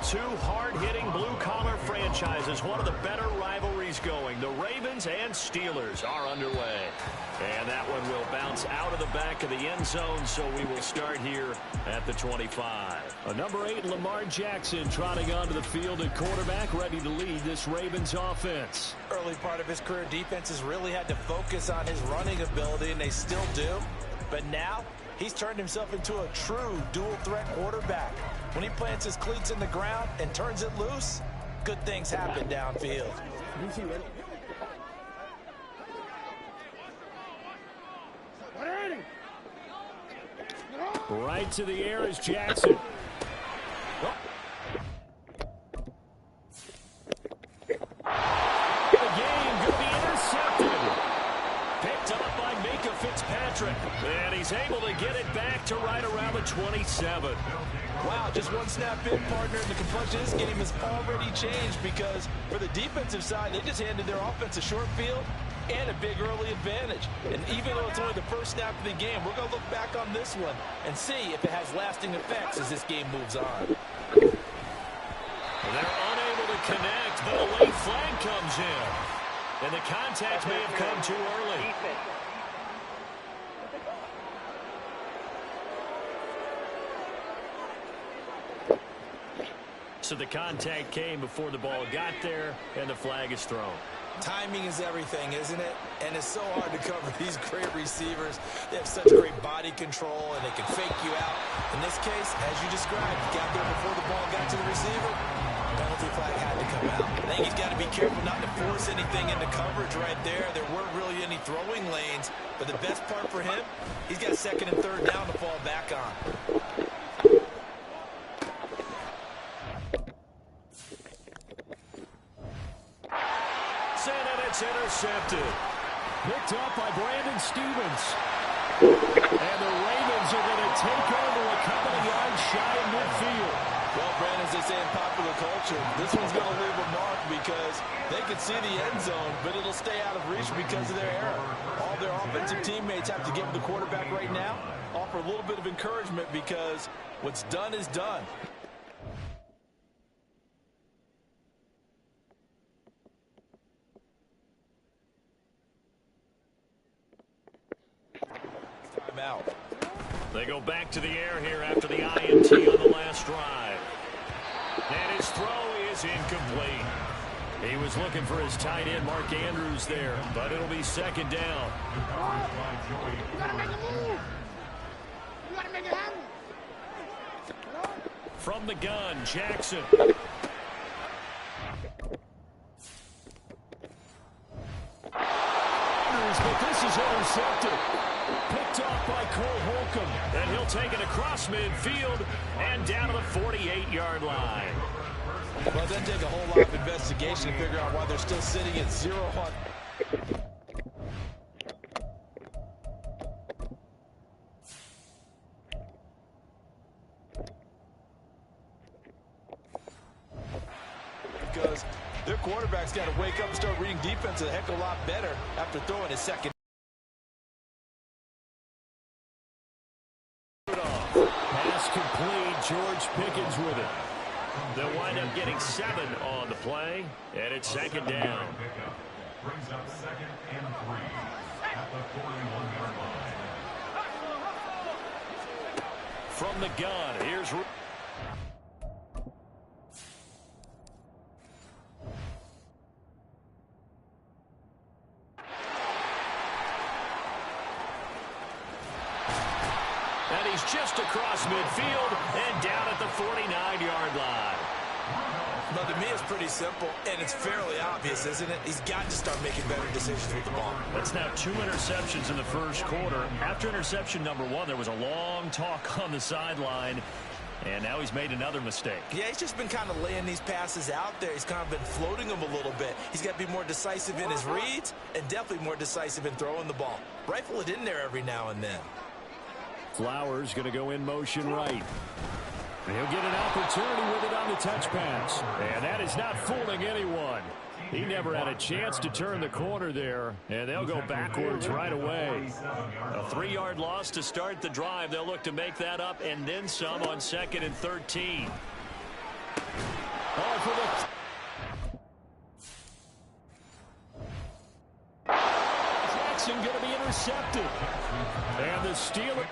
Two hard-hitting blue-collar franchises. One of the better rivalries going. The Ravens and Steelers are underway. And that one will bounce out of the back of the end zone, so we will start here at the 25. Number 8, Lamar Jackson, trotting onto the field at quarterback, ready to lead this Ravens offense. Early part of his career, defenses really had to focus on his running ability, and they still do. But now, he's turned himself into a true dual-threat quarterback. When he plants his cleats in the ground and turns it loose, good things happen downfield. Right to the air is Jackson. The game could be intercepted. Picked up by Minka Fitzpatrick. And he's able to get it back to right around the 27. Wow, just one snap in, partner, and the complexion of this game has already changed because for the defensive side, they just handed their offense a short field and a big early advantage. And even though it's only the first snap of the game, we're going to look back on this one and see if it has lasting effects as this game moves on. They're unable to connect, but a late flag comes in. And the contact may have come too early. So the contact came before the ball got there, and the flag is thrown. Timing is everything, isn't it? And it's so hard to cover these great receivers. They have such great body control, and they can fake you out. In this case, as you described, he got there before the ball got to the receiver. Penalty flag had to come out. I think he's got to be careful not to force anything into coverage right there. There weren't really any throwing lanes. But the best part for him, he's got second and third down to fall back on. It's intercepted. Picked up by Brandon Stevens. And the Ravens are going to take over a couple of yards shy of midfield. Well, Brandon, as they say in popular culture, this one's going to leave a mark because they can see the end zone, but it'll stay out of reach because of their error. All their offensive teammates have to give the quarterback right now, offer a little bit of encouragement because what's done is done. Out. They go back to the air here after the INT on the last drive. And his throw is incomplete. He was looking for his tight end, Mark Andrews, there, but it'll be second down. You gotta make a move. You gotta make it happen. From the gun, Jackson. But this is intercepted. Picked off by Cole Holcomb. And he'll take it across midfield and down to the 48-yard line. Well, it doesn't take a whole lot of investigation to figure out why they're still sitting at 0-1. Because their quarterback's got to wake up and start reading defense a heck of a lot better after throwing his second. Pass complete. George Pickens with it. They'll wind up getting 7 on the play, and it's second down. Brings up second and 3 at the 41-yard line. From the gun, here's... And he's just across midfield and down at the 49-yard line. Now, to me, it's pretty simple, and it's fairly obvious, isn't it? He's got to start making better decisions with the ball. That's now 2 interceptions in the first quarter. After interception number 1, there was a long talk on the sideline, and now he's made another mistake. Yeah, he's just been kind of laying these passes out there. He's kind of been floating them a little bit. He's got to be more decisive in his reads and definitely more decisive in throwing the ball. Rifle it in there every now and then. Flowers going to go in motion right. And he'll get an opportunity with it on the touch pass. And that is not fooling anyone. He never had a chance to turn the corner there, and they'll go backwards right away. A 3-yard loss to start the drive. They'll look to make that up and then some on 2nd and 13. Oh, for the... Jackson going to be intercepted. And the Steelers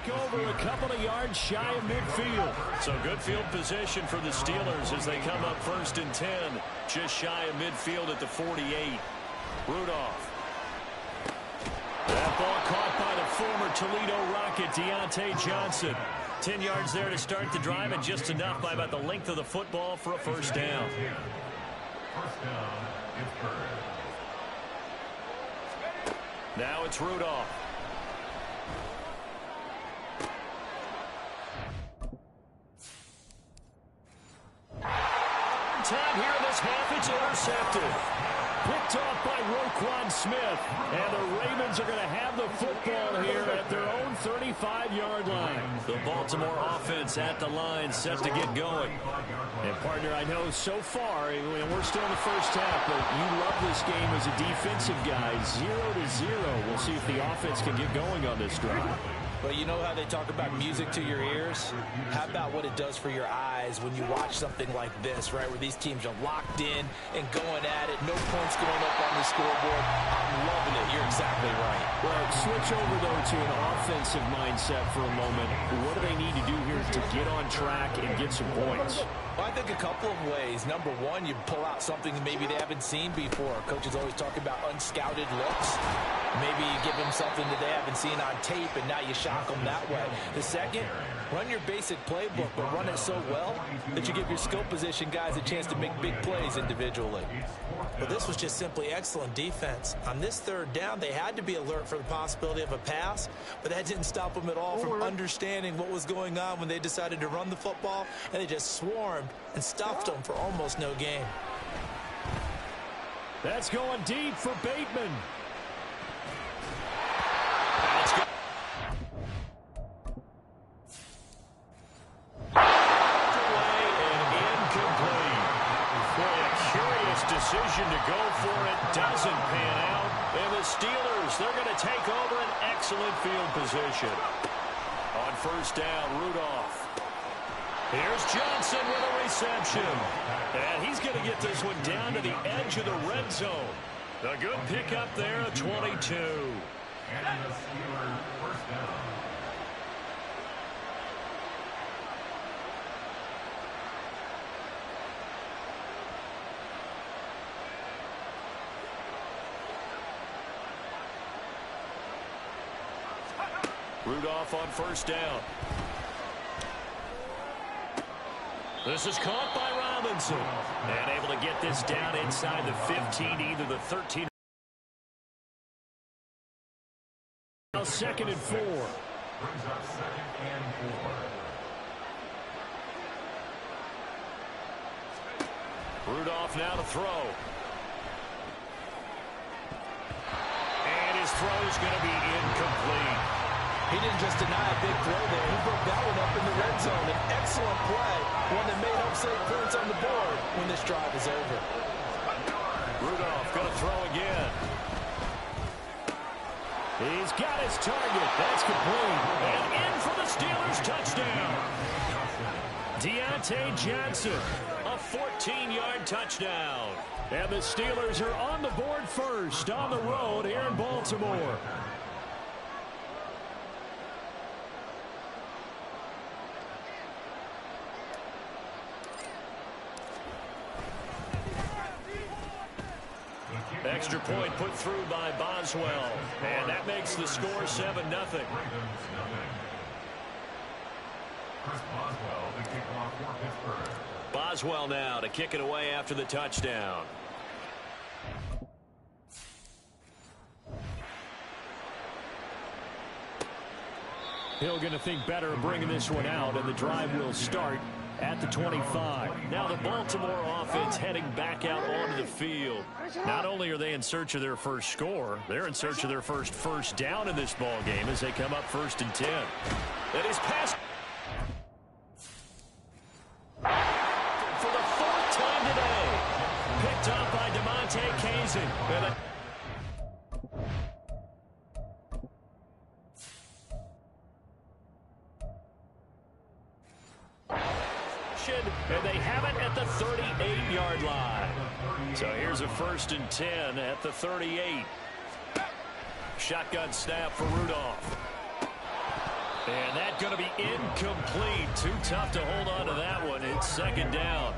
take over a couple of yards shy of midfield. So good field position for the Steelers as they come up 1st and 10. Just shy of midfield at the 48. Rudolph. That ball caught by the former Toledo Rocket, Deontay Johnson. 10 yards there to start the drive, and just enough by about the length of the football for a first down. First down is Bird. Now it's Rudolph. Time here in this half, it's intercepted. Picked off by Roquan Smith. And the Ravens are going to have the football here at their own 35-yard line. The Baltimore offense at the line, set to get going. And, partner, I know so far, we're still in the first half, but you love this game as a defensive guy. 0-0. We'll see if the offense can get going on this drive. Well, you know how they talk about music to your ears? How about what it does for your eyes when you watch something like this, right, where these teams are locked in and going at it, no points going up on the scoreboard. I'm loving it. You're exactly right. Well, switch over, though, to an offensive mindset for a moment. What do they need to do here to get on track and get some points? Well, I think a couple of ways. Number one, you pull out something maybe they haven't seen before. Coaches always talk about unscouted looks. Maybe you give them something that they haven't seen on tape, and now you shock them that way. The second, run your basic playbook, but run it so well that you give your skill position guys a chance to make big plays individually. Well, this was just simply excellent defense. On this 3rd down, they had to be alert for the possibility of a pass, but that didn't stop them at all from understanding what was going on when they decided to run the football, and they just swarmed and stuffed them for almost no gain. That's going deep for Bateman. Decision to go for it doesn't pan out. And the Steelers, they're going to take over an excellent field position. On 1st down, Rudolph. Here's Johnson with a reception. And he's going to get this one down to the edge of the red zone. A good pickup there, a 22. And the Steelers first down. Rudolph on 1st down. This is caught by Robinson. And able to get this down inside the 15, either the 13. Now 2nd and 4. Brings up 2nd and 4. Rudolph now to throw. And his throw is going to be incomplete. He didn't just deny a big throw there. He broke that one up in the red zone. An excellent play. One that made upside points on the board when this drive is over. Rudolph going to throw again. He's got his target. That's complete. And in for the Steelers touchdown. Deontay Johnson, a 14-yard touchdown. And the Steelers are on the board first on the road here in Baltimore. Extra point put through by Boswell. And that makes the score 7-0. Boswell now to kick it away after the touchdown. Hill going to think better of bringing this one out, and the drive will start at the 25. Now the Baltimore offense heading back out onto the field. Not only are they in search of their first score, they're in search of their first down in this ball game as they come up 1st and 10. That is passed for the 4th time today. Picked up by DeMonte Kazin. possession, and they have it at the 38-yard line. So here's a 1st and 10 at the 38. Shotgun snap for Rudolph. And that's going to be incomplete. Too tough to hold on to that one. It's 2nd down.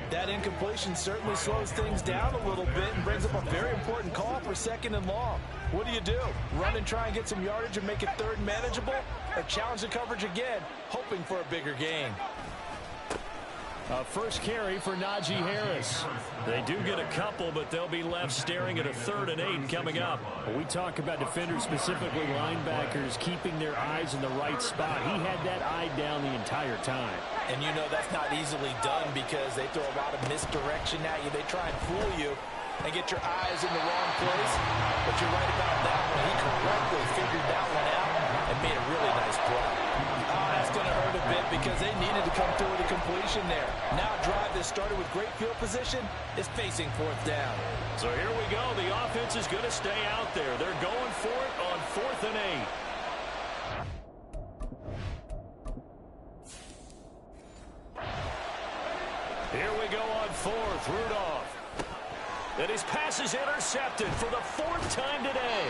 That incompletion certainly slows things down a little bit and brings up a very important call for 2nd and long. What do? Run and try and get some yardage and make it 3rd manageable? Or challenge the coverage again, hoping for a bigger gain? First carry for Najee Harris. They do get a couple, but they'll be left staring at a 3rd and 8 coming up. We talk about defenders, specifically linebackers, keeping their eyes in the right spot. He had that eye down the entire time. And you know that's not easily done because they throw a lot of misdirection at you. They try and fool you and get your eyes in the wrong place. But you're right about that one. He correctly figured that one out and made a really nice play. That's going to hurt a bit because they needed to come through with a completion there. Now a drive that started with great field position is facing 4th down. So here we go. The offense is going to stay out there. They're going for it on 4th and 8. Here we go on 4th. Rudolph. And his pass is intercepted for the 4th time today.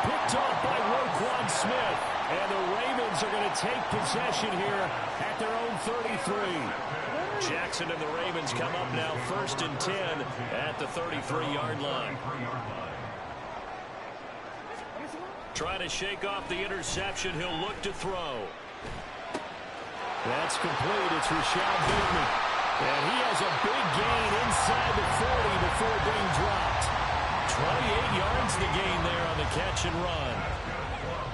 Picked off by Roquan Smith. And the Ravens are going to take possession here at their own 33. Jackson and the Ravens come up now 1st and 10 at the 33-yard line. Trying to shake off the interception. He'll look to throw. That's complete. It's Rashad Bateman. And he has a big gain inside the 40 before being dropped. 28 yards the gain there on the catch and run.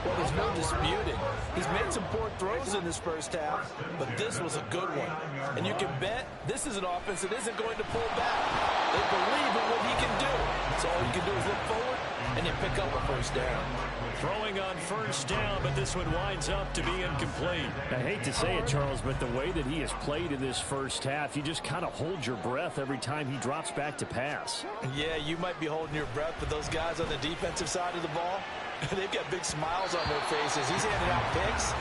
Well, there's no disputing. He's made some poor throws in this 1st half, but this was a good one. And you can bet this is an offense that isn't going to pull back. They believe in what he can do. So all you can do is look forward and then pick up a 1st down. Throwing on 1st down, but this one winds up to be incomplete. I hate to say it, Charles, but the way that he has played in this 1st half, you just kind of hold your breath every time he drops back to pass. Yeah, you might be holding your breath, but those guys on the defensive side of the ball, they've got big smiles on their faces. He's handing out picks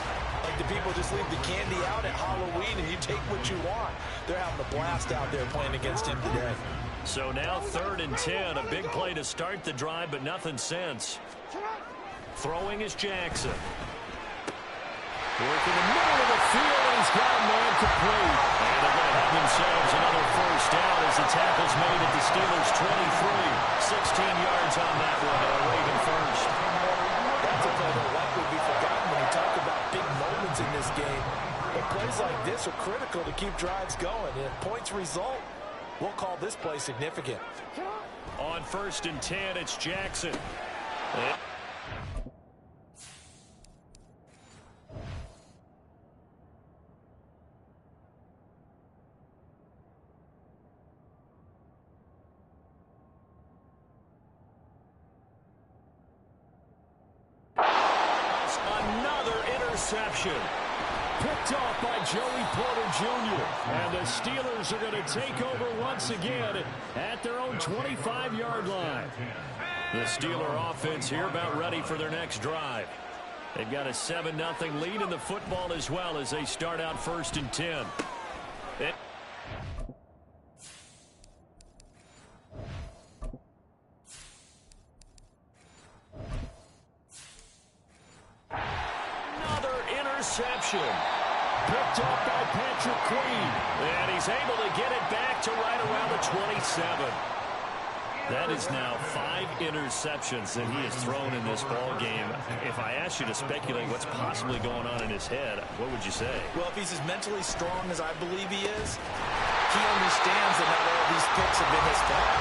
like the people just leave the candy out at Halloween and you take what you want. They're having a blast out there playing against him today. So now 3rd and 10. A big play to start the drive, but nothing since. Throwing is Jackson. Working the middle of the field, and he's got a man complete. And they're going to have themselves another 1st down as the tackle's made at the Steelers' 23. 16 yards on that one, and a Raven 1st. That's a play that likely be forgotten when you talk about big moments in this game. But plays like this are critical to keep drives going. And if points result, we'll call this play significant. On 1st and 10, it's Jackson. Interception. Picked off by Joey Porter Jr. And the Steelers are going to take over once again at their own 25-yard line. The Steeler offense here about ready for their next drive. They've got a 7-0 lead in the football as well as they start out 1st and 10. Interception. Picked off by Patrick Queen. And he's able to get it back to right around the 27. That is now 5 interceptions that he has thrown in this ball game. If I asked you to speculate what's possibly going on in his head, what would you say? Well, if he's as mentally strong as I believe he is, he understands that not all of these picks have been his fault.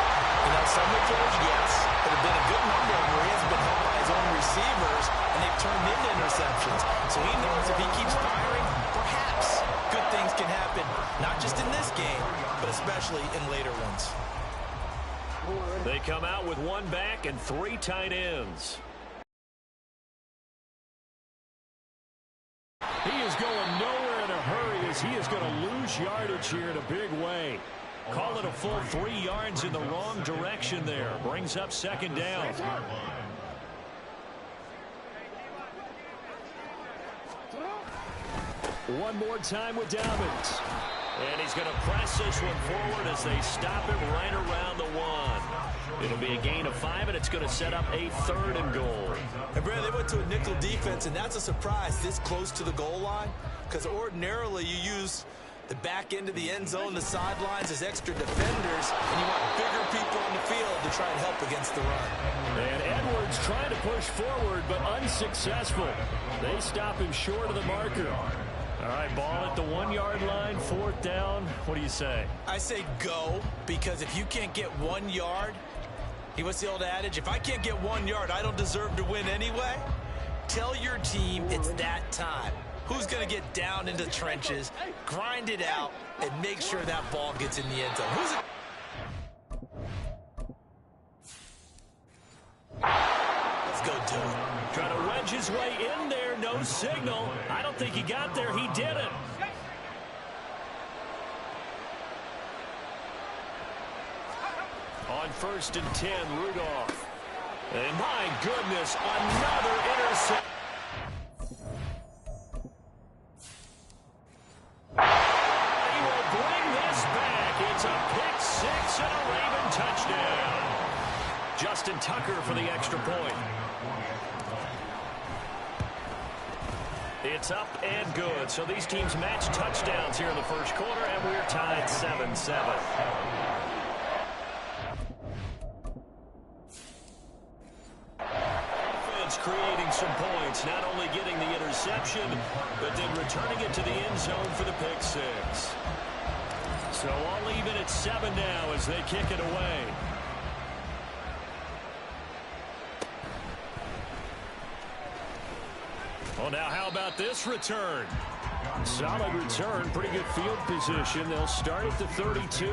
You know, some of those, yes, but have been a good number of where he has been helped by his own receivers, and they've turned into interceptions. So he knows if he keeps firing, perhaps good things can happen, not just in this game, but especially in later ones. They come out with 1 back and 3 tight ends. He is going nowhere in a hurry as he is going to lose yardage here in a big way. Call it a full 3 yards in the wrong direction there. Brings up 2nd down. One more time with Dobbins. And he's going to press this one forward as they stop him right around the 1. It'll be a gain of 5, and it's going to set up a 3rd and goal. And Brad, they went to a nickel defense, and that's a surprise this close to the goal line, because ordinarily you use the back end of the end zone, the sidelines as extra defenders, and you want bigger people on the field to try and help against the run. And Edwards trying to push forward, but unsuccessful. They stop him short of the marker. All right, ball at the 1-yard line, 4th down. What do you say? I say go, because if you can't get 1 yard, what's the old adage? If I can't get 1 yard, I don't deserve to win anyway. Tell your team it's that time. Who's going to get down into the trenches, grind it out, and make sure that ball gets in the end zone? Let's go do it. Trying to wedge his way in there, no signal. I don't think he got there. He didn't. On 1st and 10, Rudolph. And my goodness, another interception. He will bring this back. It's a pick 6 and a Raven touchdown. Justin Tucker for the extra point. It's up and good. So these teams match touchdowns here in the first quarter, and we're tied 7-7. Creating some points, not only getting the interception, but then returning it to the end zone for the pick 6. So all even at 7 now as they kick it away. Well, now how about this return? Solid return, pretty good field position. They'll start at the 32.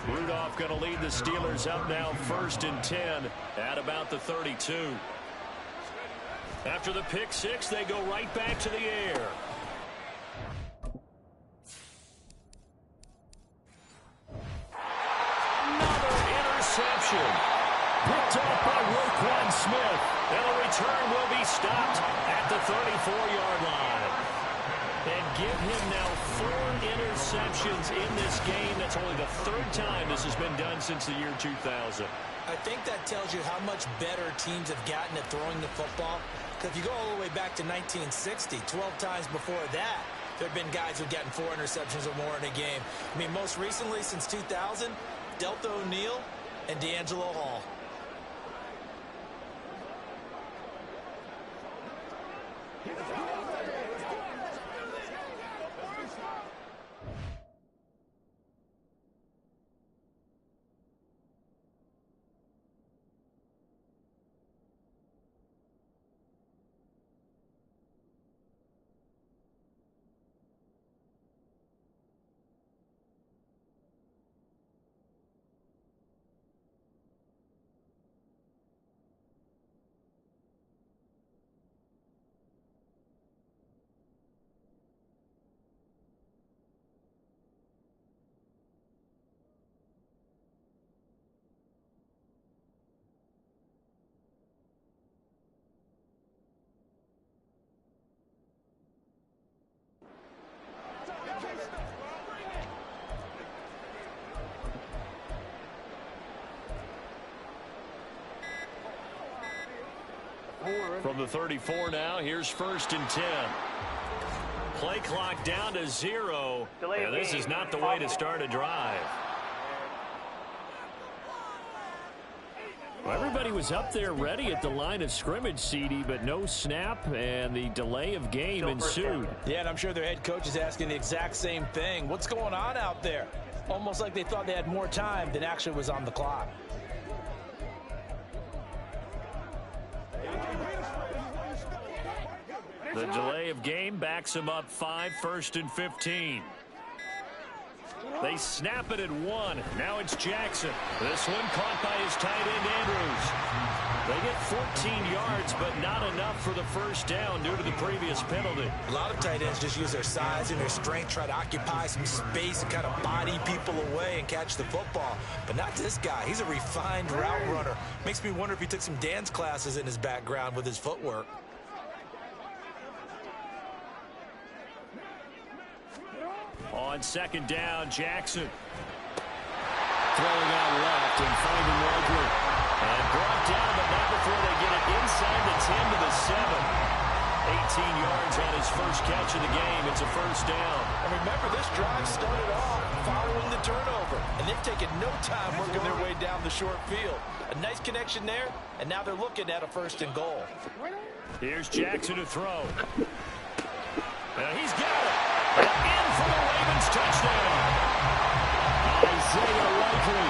Rudolph going to lead the Steelers up now 1st and 10 at about the 32. After the pick 6, they go right back to the air. Another interception. Picked off by Roquan Smith. And the return will be stopped at the 34-yard line. And give him now 4 interceptions in this game. That's only the 3rd time this has been done since the year 2000. I think that tells you how much better teams have gotten at throwing the football. Because if you go all the way back to 1960, 12 times before that, there have been guys who've gotten 4 interceptions or more in a game. I mean, most recently, since 2000, Delta O'Neal and D'Angelo Hall. From the 34 now, here's 1st and 10. Play clock down to 0. And this is not the way to start a drive. Well, everybody was up there ready at the line of scrimmage, CD, but no snap, and the delay of game ensued. Yeah, and I'm sure their head coach is asking the exact same thing. What's going on out there? Almost like they thought they had more time than actually was on the clock. The delay of game backs him up 5, 1st and 15. They snap it at 1. Now it's Jackson. This one caught by his tight end, Andrews. They get 14 yards, but not enough for the 1st down due to the previous penalty. A lot of tight ends just use their size and their strength, try to occupy some space and kind of body people away and catch the football. But not this guy. He's a refined route runner. Makes me wonder if he took some dance classes in his background with his footwork. On second down, Jackson. Throwing out left and finding Likely. And brought down, but not before they get it inside the 10 to the 7. 18 yards on his first catch of the game. It's a first down. And remember, this drive started off following the turnover. And they've taken no time working their way down the short field. A nice connection there, and now they're looking at a first and goal. Here's Jackson to throw. He's got it. In for the Ravens touchdown. Isaiah Likely.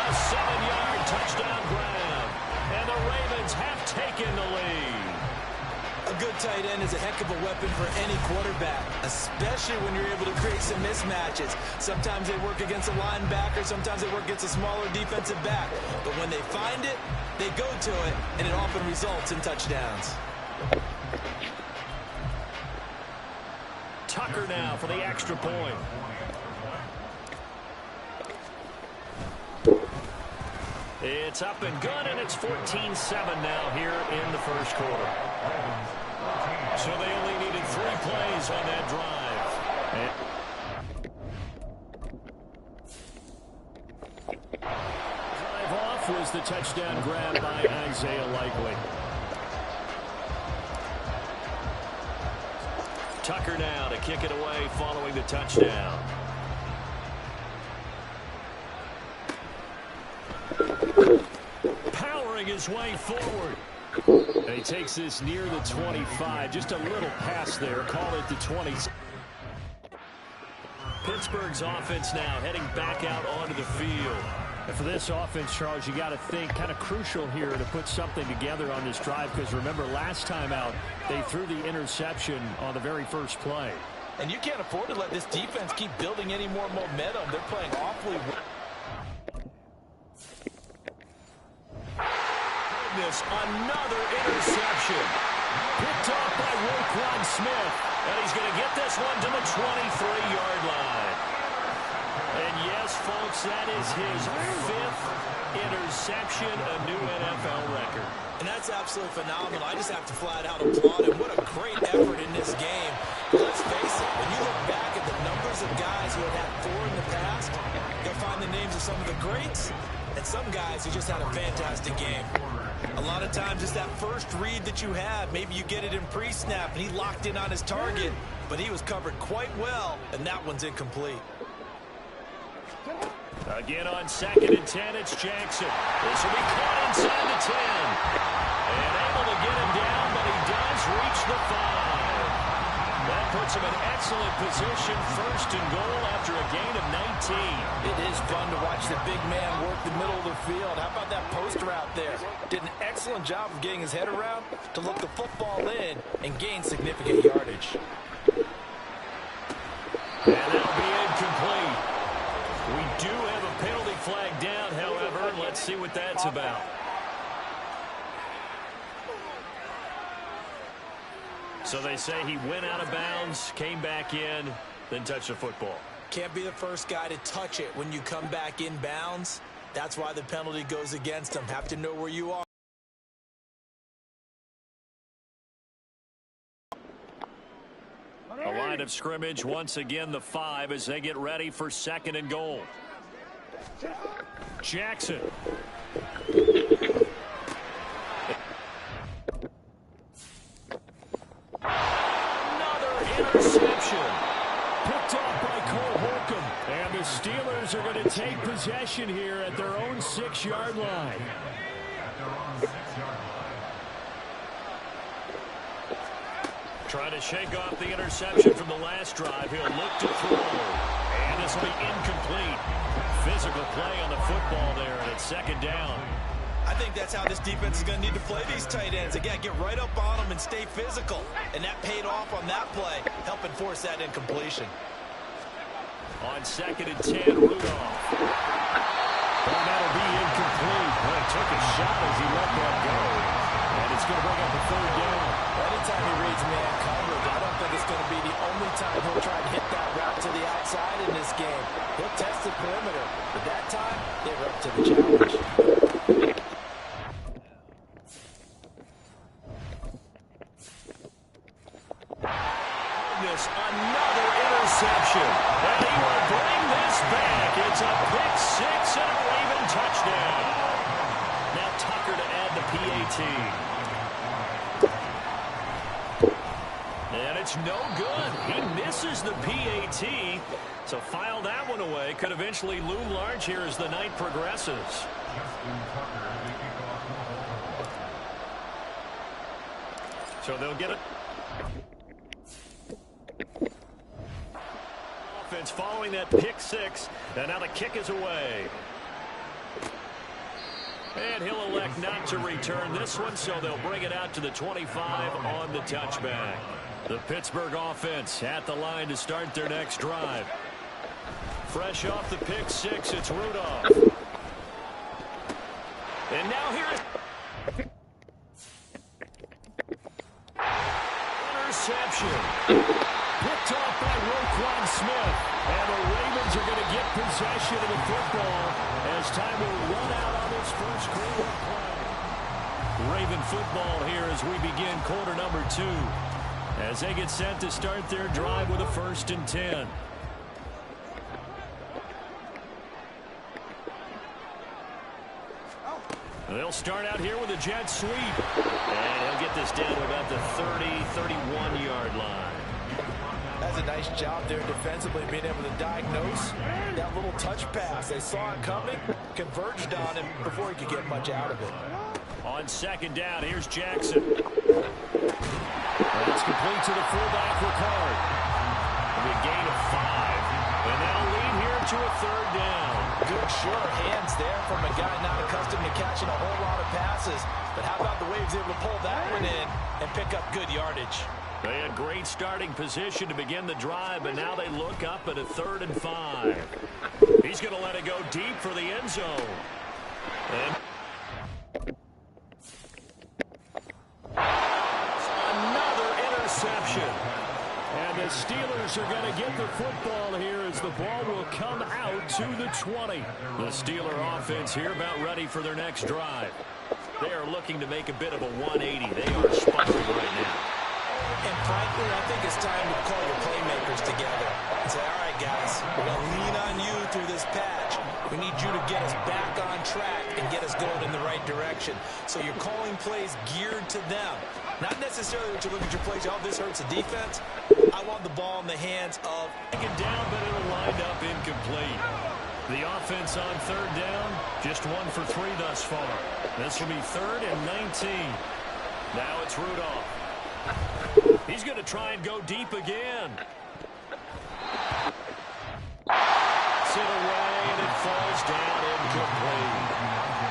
A 7-yard touchdown grab. And the Ravens have taken the lead. A good tight end is a heck of a weapon for any quarterback, especially when you're able to create some mismatches. Sometimes they work against a linebacker, sometimes they work against a smaller defensive back. But when they find it, they go to it, and it often results in touchdowns. Tucker now for the extra point. It's up and good, and it's 14-7 now here in the first quarter. So they only needed 3 plays on that drive. Drive off was the touchdown grab by Isaiah Likely. Tucker now to kick it away following the touchdown. Powering his way forward. And he takes this near the 25. Just a little pass there. Call it the 20. Pittsburgh's offense now heading back out onto the field. And for this offense, Charles, you got to think kind of crucial here to put something together on this drive, because remember last time out they threw the interception on the very first play. And you can't afford to let this defense keep building any more momentum. They're playing awfully well. Another interception. Picked off by Roquan Smith. And he's going to get this one to the 23-yard line. And yes, folks, that is his 5th interception, a new NFL record. And that's absolutely phenomenal. I just have to flat out applaud him. What a great effort in this game. Let's face it, when you look back at the numbers of guys who have had 4 in the past, you'll find the names of some of the greats and some guys who just had a fantastic game. A lot of times it's that first read that you have. Maybe you get it in pre-snap, and he locked in on his target, but he was covered quite well, and that one's incomplete. Again on 2nd and 10, it's Jackson. This will be caught inside the 10. And able to get him down, but he does reach the 5. That puts him in excellent position, 1st and goal after a gain of 19. It is fun to watch the big man work the middle of the field. How about that post route there? Did an excellent job of getting his head around to look the football in and gain significant yardage. And that'll be incomplete. We do have a penalty flag down, however, and let's see what that's about. So they say he went out of bounds, came back in, then touched the football. Can't be the first guy to touch it when you come back in bounds. That's why the penalty goes against him. Have to know where you are. A line of scrimmage, once again the 5 as they get ready for 2nd and goal. Jackson. Another interception. Picked off by Cole Holcomb. And the Steelers are going to take possession here at their own 6-yard line. Trying to shake off the interception from the last drive. He'll look to throw. And this will be incomplete. Physical play on the football there, and it's 2nd down. I think that's how this defense is going to need to play these tight ends. Again, get right up on them and stay physical. And that paid off on that play, helping force that incompletion. On 2nd and 10, Rudolph. And that'll be incomplete. Well, he took a shot as he let that go. And it's going to bring up a 3rd down. Anytime he reads man coverage, I don't think it's going to be the only time he'll try to hit that route to the outside in this game. He'll test the perimeter, but that time, they were up to the challenge. this. Another interception. And he will bring this back. It's a pick six and a Raven touchdown. Now Tucker to add the PAT. And it's no good. He misses the PAT. So file that one away. Could eventually loom large here as the night progresses. So they'll get it. Offense following that pick six. And now the kick is away. And he'll elect not to return this one, so they'll bring it out to the 25 on the touchback. The Pittsburgh offense at the line to start their next drive. Fresh off the pick six, it's Rudolph. And now here's interception. Picked off by Roquan Smith. And the Ravens are going to get possession of the football as time will run out on this first quarter play. Raven football here as we begin quarter number 2. As they get set to start their drive with a 1st and 10. They'll start out here with a jet sweep. And he'll get this down to about the 30, 31-yard line. That's a nice job there defensively, being able to diagnose that little touch pass. They saw it coming, converged on him before he could get much out of it. On 2nd down, here's Jackson. And it's complete to the fullback, Ricard. A gain of 5. And they'll lead here to a 3rd down. Good, sure hands there from a guy not accustomed to catching a whole lot of passes. But how about the way he was able to pull that one in and pick up good yardage? They had great starting position to begin the drive, but now they look up at a 3rd and 5. He's going to let it go deep for the end zone. And another interception. And the Steelers are going to get the football here as the ball will come out to the 20. The Steeler offense here about ready for their next drive. They are looking to make a bit of a 180. They are sputtering right now. And frankly, I think it's time to call your playmakers together and say, all right, guys, we're going to lean on you through this patch. We need you to get us back on track and get us going in the right direction. So you're calling plays geared to them. Not necessarily what you look at your plays, oh, this hurts the defense. I want the ball in the hands of... Taken down, but it'll wind up incomplete. The offense on 3rd down, just 1 for 3 thus far. This will be 3rd and 19. Now it's Rudolph. He's going to try and go deep again. Sit away, and it falls down incomplete.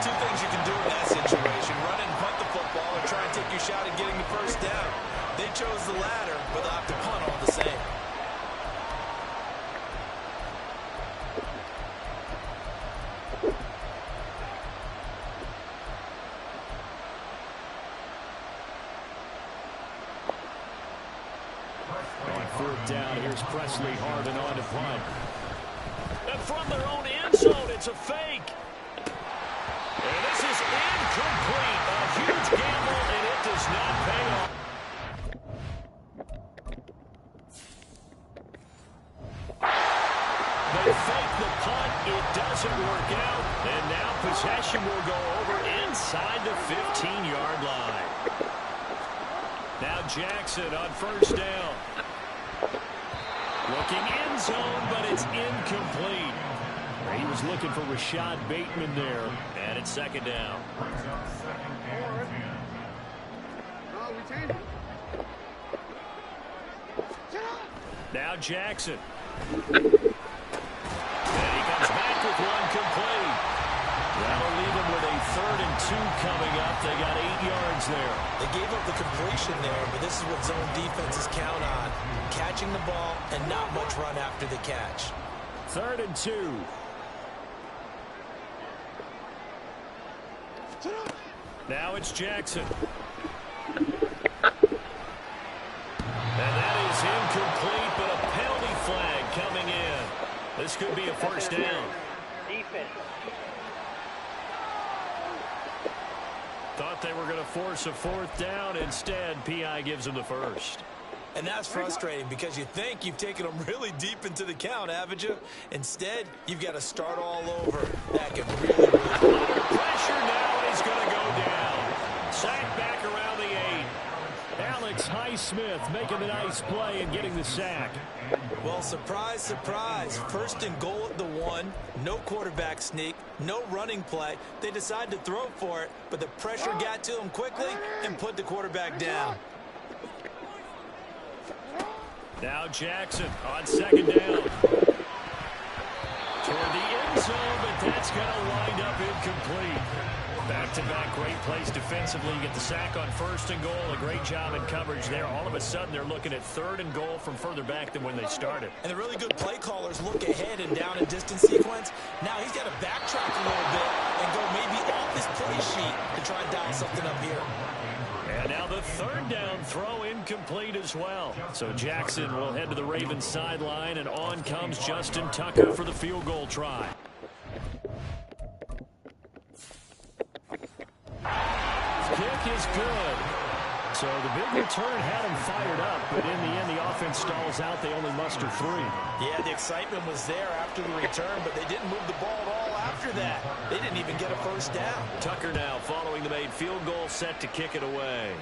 2 things you can do in that situation. Run and punt the football or try and take your shot at getting the 1st down. They chose the latter, but they'll have to punt all the same. Down, here's Presley Harvin on to punt. And from their own end zone, it's a fake. And this is incomplete. A huge gamble, and it does not pay off. They fake the punt. It doesn't work out. And now possession will go over inside the 15-yard line. Now Jackson on 1st down. Looking end zone, but it's incomplete. He was looking for Rashad Bateman there. And it's 2nd down. Now Jackson. And he comes back with one complete. That'll leave him with a 3rd and 2 coming up. They got 8 yards there. They gave up the completion there, but this is what zone defenses count on. Catching the ball and not much run after the catch. 3rd and 2. Now it's Jackson. And that is incomplete, but a penalty flag coming in. This could be a 1st down. Thought they were going to force a 4th down. Instead, P.I. gives them the 1st. And that's frustrating because you think you've taken them really deep into the count, haven't you? Instead, you've got to start all over. That can really under pressure now, and he's going to go down. Sack back around the 8. Alex Highsmith making the nice play and getting the sack. Well, surprise, surprise. First and goal at the 1. No quarterback sneak. No running play. They decided to throw for it, but the pressure got to them quickly and put the quarterback down. Now Jackson on second down. Toward the end zone, but that's going to wind up incomplete. Back-to-back great plays defensively. You get the sack on first and goal. A great job in coverage there. All of a sudden, they're looking at third and goal from further back than when they started. And the really good play callers look ahead and down a distance sequence. Now he's got to backtrack a little bit and go maybe off his play sheet to try and dial something up here. And now the third down throw incomplete as well. So Jackson will head to the Ravens sideline, and on comes Justin Tucker for the field goal try. Kick is good. So the big return had him fired up, but in the end the offense stalls out. They only muster 3. Yeah, the excitement was there after the return, but they didn't move the ball at all after that. They didn't even get a first down. Tucker now following the made field goal, set to kick it away.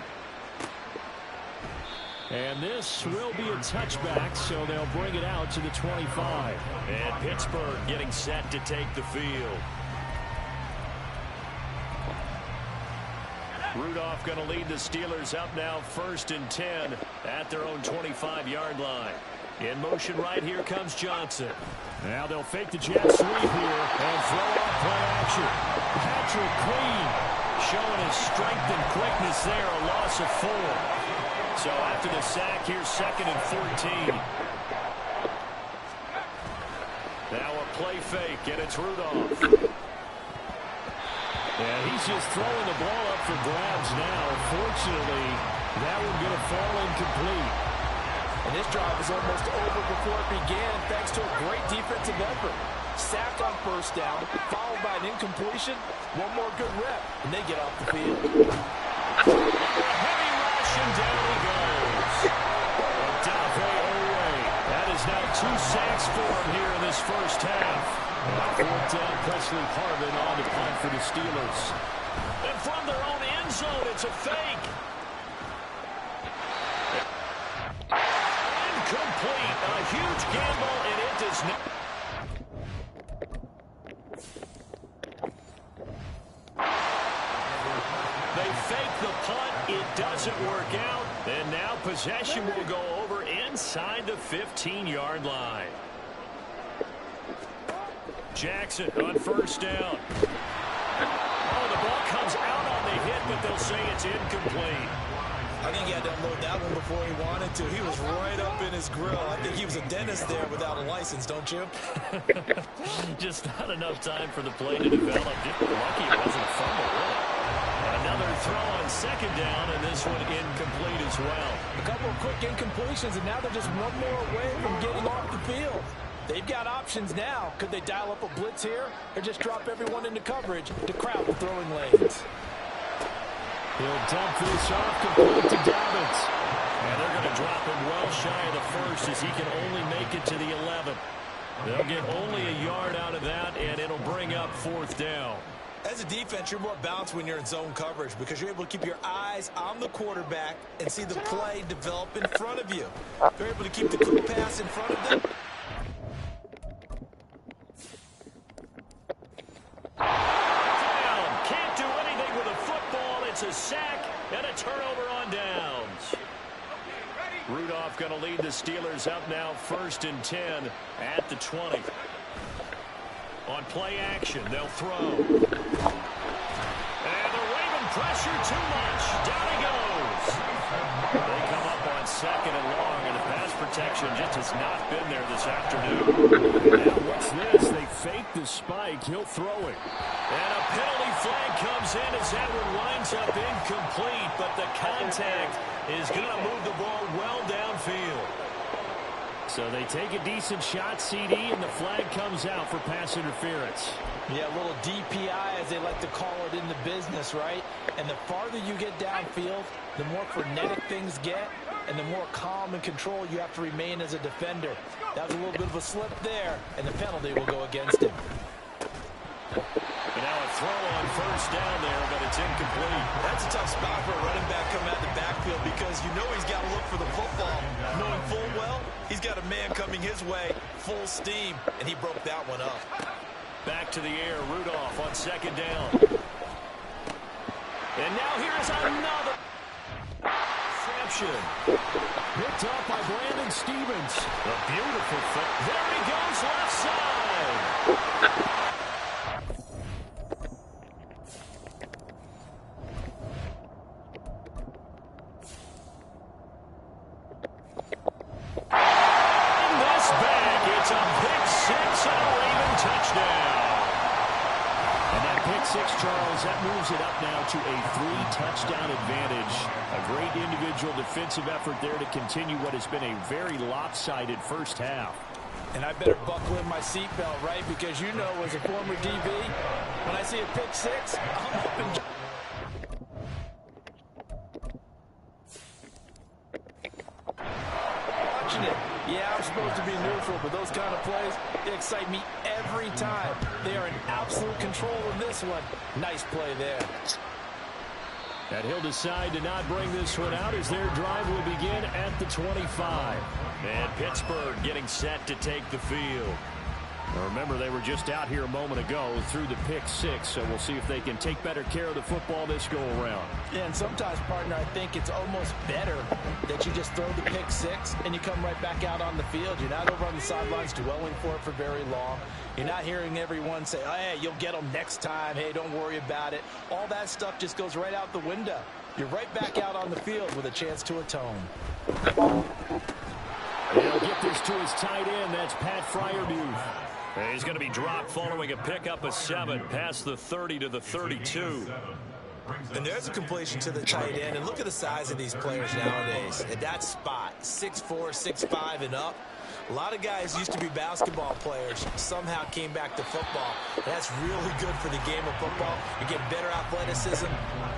And this will be a touchback, so they'll bring it out to the 25. And Pittsburgh getting set to take the field. Rudolph going to lead the Steelers up now 1st and 10 at their own 25-yard line. In motion right, here comes Johnson. Now they'll fake the jet sweep here and throw off play action. Patrick Queen showing his strength and quickness there, a loss of 4. So after the sack, here's 2nd and 14. Now a play fake, and it's Rudolph. And he's just throwing the ball up for grabs now. Fortunately, that one going to fall incomplete. And this drive is almost over before it began thanks to a great defensive effort. Sack on first down, followed by an incompletion. One more good rep, and they get off the field. Heavy rush, and down he goes. Odafe Owe. That is now 2 sacks for him here in this first half. And 4th down, Presley Harvin on the punt for the Steelers. And from their own end zone, it's a fake. Incomplete. A huge gamble, and it does not. They fake the punt. It doesn't work out. And now possession will go over inside the 15-yard line. Jackson on first down. Oh, the ball comes out on the hit, but they'll say it's incomplete. I think he had to unload that one before he wanted to. He was right up in his grill. I think he was a dentist there without a license, don't you? Just not enough time for the play to develop. Just lucky it wasn't a fumble, really. Another throw on second down, and this one incomplete as well. A couple of quick incompletions, and now they're just one more away from getting off the field. They've got options now. Could they dial up a blitz here or just drop everyone into coverage to crowd the throwing lanes? He'll dump this off complete to Dobbins. And they're going to drop him well shy of the first as he can only make it to the 11. They'll get only a yard out of that, and it'll bring up 4th down. As a defense, you're more balanced when you're in zone coverage because you're able to keep your eyes on the quarterback and see the play develop in front of you. You're able to keep the quick pass in front of them. Can't do anything with a football. It's a sack and a turnover on downs. Rudolph going to lead the Steelers up now 1st and 10 at the 20. On play action, they'll throw. And the Raven pressure too much. Down he goes. They come up on 2nd and long, and the pass protection just has not been there this afternoon. Now what's this? They fake the spike. He'll throw it. And a penalty flag comes in as that one winds up incomplete, but the contact is going to move the ball well downfield. So they take a decent shot, CD, and the flag comes out for pass interference. Yeah, a little DPI, as they like to call it in the business, right? And the farther you get downfield, the more frenetic things get, and the more calm and control you have to remain as a defender. That was a little bit of a slip there, and the penalty will go against him. And now a throw on first down there, but it's incomplete. That's a tough spot for a running back coming out of the backfield because you know he's got to look for the football, knowing full well he's got a man coming his way, full steam, and he broke that one up. Back to the air, Rudolph on second down. And now here's another reception. Picked up by Brandon Stevens. A beautiful fit. There he goes, left side. It's a pick six and a Raven touchdown. And that pick six, Charles, that moves it up now to a 3-touchdown advantage. A great individual defensive effort there to continue what has been a very lopsided first half. And I better buckle in my seatbelt, right? Because you know, as a former DB, when I see a pick six, I'm up and it. Yeah, I'm supposed to be neutral, but those kind of plays, they excite me every time. They are in absolute control of this one. Nice play there. And he'll decide to not bring this one out as their drive will begin at the 25. And Pittsburgh getting set to take the field. Now remember, they were just out here a moment ago through the pick six, so we'll see if they can take better care of the football this go-around. Yeah, and sometimes, partner, I think it's almost better that you just throw the pick six and you come right back out on the field. You're not over on the sidelines dwelling for it for very long. You're not hearing everyone say, oh, hey, you'll get them next time. Hey, don't worry about it. All that stuff just goes right out the window. You're right back out on the field with a chance to atone. He'll get this to his tight end. That's Pat Fryermuth. He's going to be dropped following a pickup of 7 past the 30 to the 32. And there's a completion to the tight end. And look at the size of these players nowadays. At that spot, 6'4", 6'5", and up. A lot of guys used to be basketball players, somehow came back to football. That's really good for the game of football. You get better athleticism,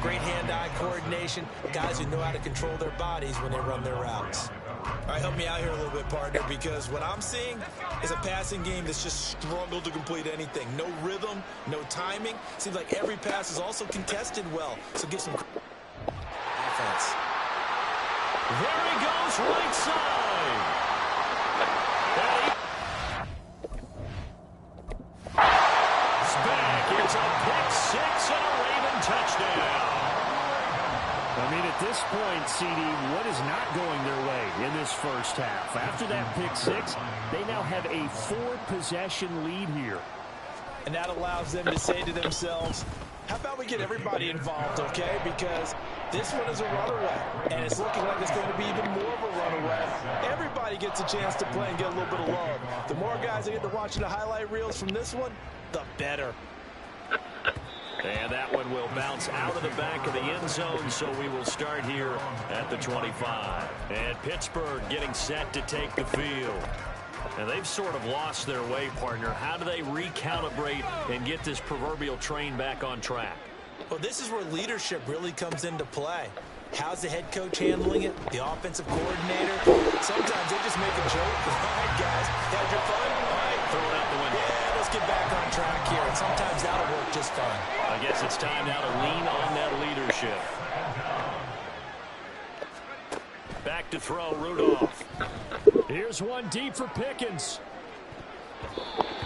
great hand-eye coordination, guys who know how to control their bodies when they run their routes. All right, help me out here a little bit, partner, because what I'm seeing is a passing game that's just struggled to complete anything. No rhythm, no timing. Seems like every pass is also contested well. So give some offense. There he goes, right side. It's back. It's a pick six and a Raven touchdown. I mean, at this point, CD, what is not going their way in this first half? After that pick six, they now have a 4-possession lead here. And that allows them to say to themselves, how about we get everybody involved, okay? Because this one is a runaway, and it's looking like it's going to be even more of a runaway. Everybody gets a chance to play and get a little bit of love. The more guys that get to watching the highlight reels from this one, the better. And that one will bounce out of the back of the end zone, so we will start here at the 25. And Pittsburgh getting set to take the field. And they've sort of lost their way, partner. How do they recalibrate and get this proverbial train back on track? Well, this is where leadership really comes into play. How's the head coach handling it? The offensive coordinator? Sometimes they just make a joke. All right, guys, had your fun? All right, throw it out the window. Yeah, let's get back on track here. And sometimes that'll work just fine. I guess it's time now to lean on that leadership. Back to throw, Rudolph. Here's one deep for Pickens.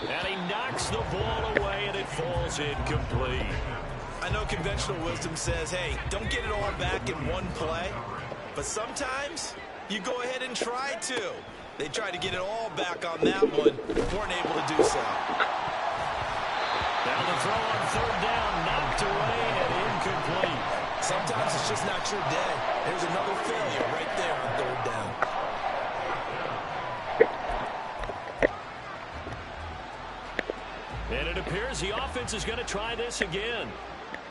And he knocks the ball away, and it falls incomplete. I know conventional wisdom says, hey, don't get it all back in one play. But sometimes you go ahead and try to. They tried to get it all back on that one, weren't able to do so. Down the throw on third down, knocked away and incomplete. Sometimes it's just not your day. There's another failure right there on third down. And it appears the offense is going to try this again.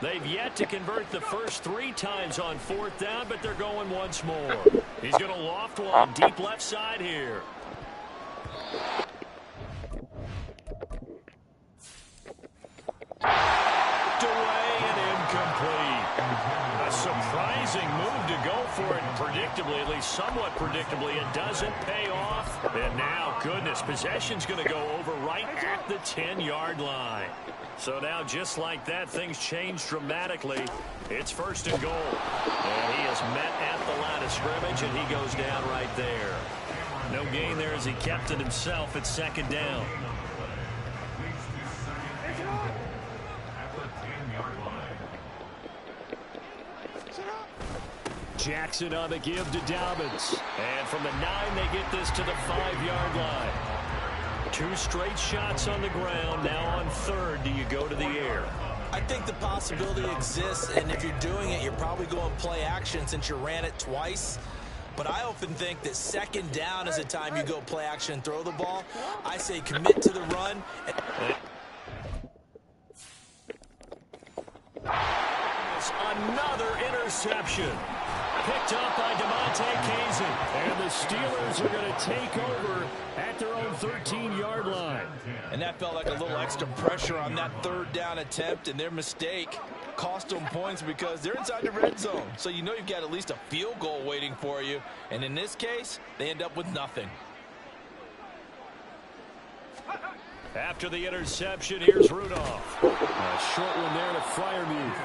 They've yet to convert the first 3 times on fourth down, but they're going once more. He's going to loft one deep left side here. Away and incomplete. A surprising move to go for it, and predictably, at least somewhat predictably. It doesn't pay off. And now, goodness, possession's going to go over right at the 10-yard line. So now, just like that, things change dramatically. It's first and goal. And he is met at the line of scrimmage, and he goes down right there. No gain there as he kept it himself at second down. Jackson on the give to Dobbins. And from the 9, they get this to the 5-yard line. 2 straight shots on the ground. Now on third, do you go to the air? I think the possibility exists, and if you're doing it, you're probably going play action since you ran it twice. But I often think that second down is the time you go play action and throw the ball. I say commit to the run. Another interception. Picked up by DeMonte Kazin. And the Steelers are going to take over at their own 13-yard line. And that felt like a little extra pressure on that third down attempt, and their mistake cost them points because they're inside the red zone. So you know you've got at least a field goal waiting for you. And in this case, they end up with nothing. After the interception, here's Rudolph. A short one there to Freiermuth.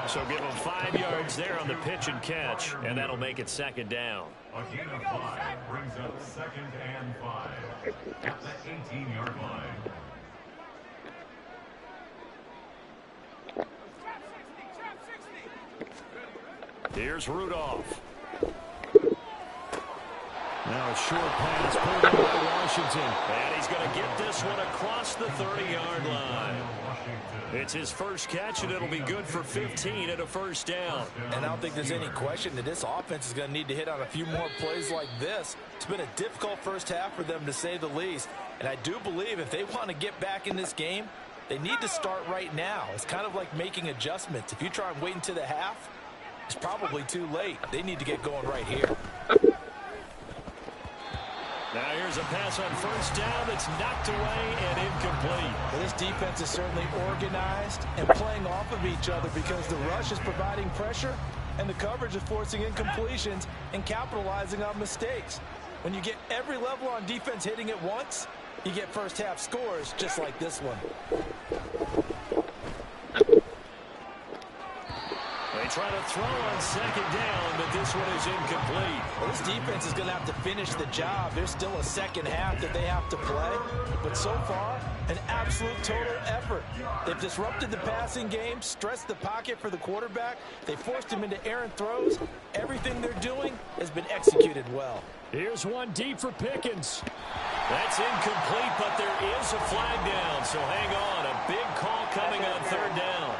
So give him 5 yards there on the pitch and catch, and that'll make it second down. A gain of 5 brings up second and 5 at the 18-yard line. Here's Rudolph. Now a short pass pulled in by Washington. And he's going to get this one across the 30-yard line. It's his first catch, and it'll be good for 15 at a first down. And I don't think there's any question that this offense is going to need to hit on a few more plays like this. It's been a difficult first half for them, to say the least. And I do believe if they want to get back in this game, they need to start right now. It's kind of like making adjustments. If you try and wait until the half, it's probably too late. They need to get going right here. Now here's a pass on first down that's knocked away and incomplete. Well, this defense is certainly organized and playing off of each other because the rush is providing pressure and the coverage is forcing incompletions and capitalizing on mistakes. When you get every level on defense hitting at once, you get first half scores just like this one. They try to throw on second down, but this one is incomplete. Well, this defense is going to have to finish the job. There's still a second half that they have to play. But so far, an absolute total effort. They've disrupted the passing game, stressed the pocket for the quarterback. They forced him into errant throws. Everything they're doing has been executed well. Here's one deep for Pickens. That's incomplete, but there is a flag down. So hang on. A big call coming on third down.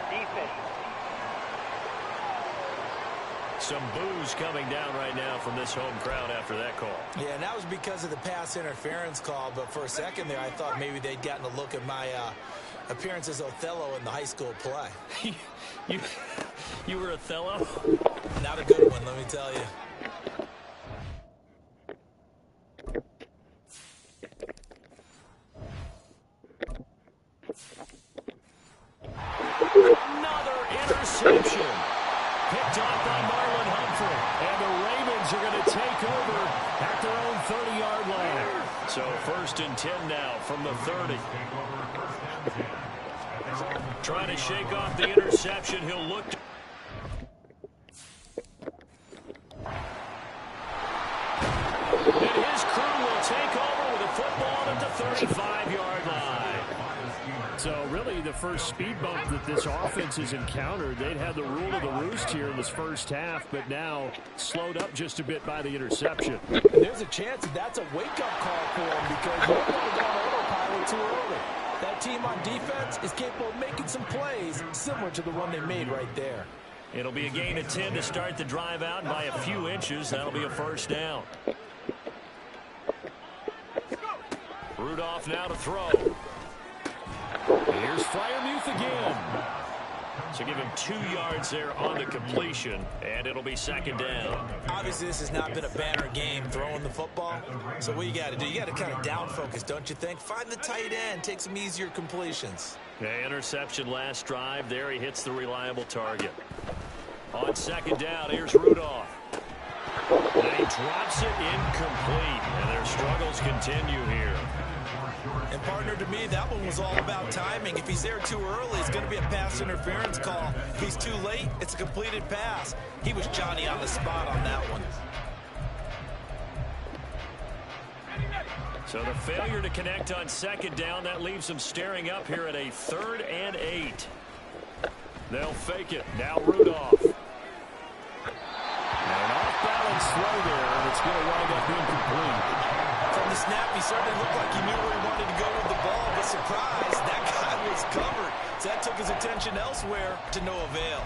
Some boos coming down right now from this home crowd after that call. Yeah, and that was because of the pass interference call. But for a second there, I thought maybe they'd gotten a look at my appearance as Othello in the high school play. You were Othello? Not a good one, let me tell you. Another interception. Picked off by Marlon Humphrey. And the Ravens are going to take over at their own 30-yard line. So first and 10 now from the 30. Trying to shake off the interception. He'll look to... And his crew will take over with a football at the 35-yard line. So really the first speed bump that this offense has encountered, they'd had the rule of the roost here in this first half, but now slowed up just a bit by the interception. And there's a chance that that's a wake-up call for them because they're going to go on autopilot too early. That team on defense is capable of making some plays similar to the one they made right there. It'll be a gain of 10 to start the drive out by a few inches. That'll be a first down. Rudolph now to throw. Here's Freiermuth again. So give him 2 yards there on the completion, and it'll be second down. Obviously, this has not been a banner game throwing the football. So what you got to do, you got to kind of down focus, don't you think? Find the tight end, take some easier completions. Okay, interception last drive. There he hits the reliable target. On second down, here's Rudolph. And He drops it incomplete, and their struggles continue here. And partner, to me, that one was all about timing. If he's there too early, it's going to be a pass interference call. If he's too late, it's a completed pass. He was Johnny on the spot on that one. So the failure to connect on second down, that leaves them staring up here at a 3rd and 8. They'll fake it. Now Rudolph. And an off-balance throw there, and it's going to wind up incomplete. From the snap, he certainly looked like he knew where he wanted to go with the ball, but surprise, that guy was covered. So that took his attention elsewhere to no avail.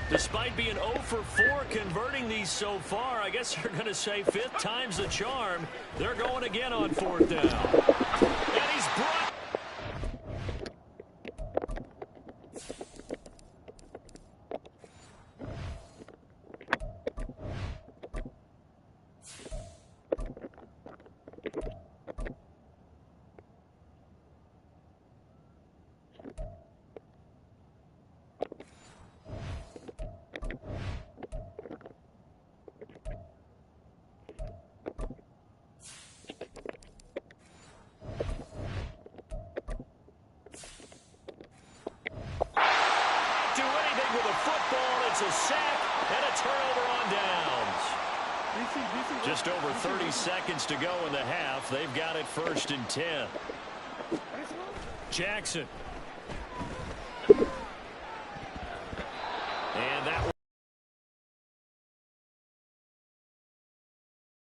Despite being 0 for 4 converting these so far, I guess you're going to say 5th time's the charm. They're going again on 4th down. And he's brought. It's a sack and a turnover on downs. Just over 30 seconds to go in the half. They've got it 1st and 10. Jackson. And that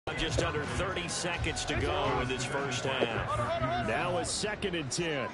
one. Just under 30 seconds to go in this first half. Now a 2nd and 10.